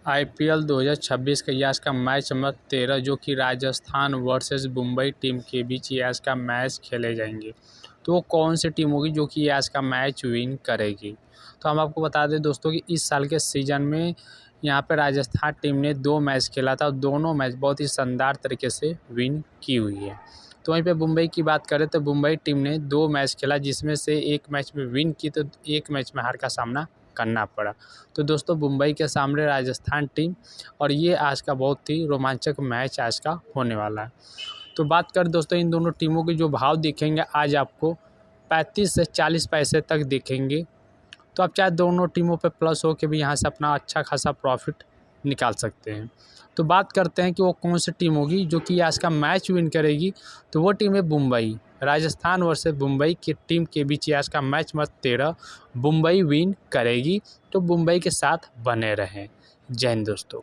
IPL 2026 का ये आज का मैच नंबर 13 जो कि राजस्थान वर्सेस मुंबई टीम के बीच ये आज का मैच खेले जाएंगे। तो वो कौन सी टीम होगी जो कि ये आज का मैच विन करेगी। तो हम आपको बता दें दोस्तों कि इस साल के सीज़न में यहाँ पे राजस्थान टीम ने 2 मैच खेला था और दोनों मैच बहुत ही शानदार तरीके से विन की हुई है। तो वहीं पे मुंबई की बात करें तो मुंबई टीम ने 2 मैच खेला जिसमें से एक मैच में विन की तो एक मैच में हार का सामना करना पड़ा। तो दोस्तों मुंबई के सामने राजस्थान टीम और ये आज का बहुत ही रोमांचक मैच आज का होने वाला है। तो बात करें दोस्तों इन दोनों टीमों के जो भाव दिखेंगे आज आपको 35 से 40 पैसे तक दिखेंगे। तो आप चाहे दोनों टीमों पे प्लस हो के भी यहाँ से अपना अच्छा खासा प्रॉफिट निकाल सकते हैं। तो बात करते हैं कि वो कौन सी टीम होगी जो कि आज का मैच विन करेगी। तो वो टीम है मुंबई। राजस्थान वर्सेस मुंबई की टीम के बीच आज का मैच नंबर 13 मुंबई विन करेगी। तो मुंबई के साथ बने रहें। जय हिंद दोस्तों।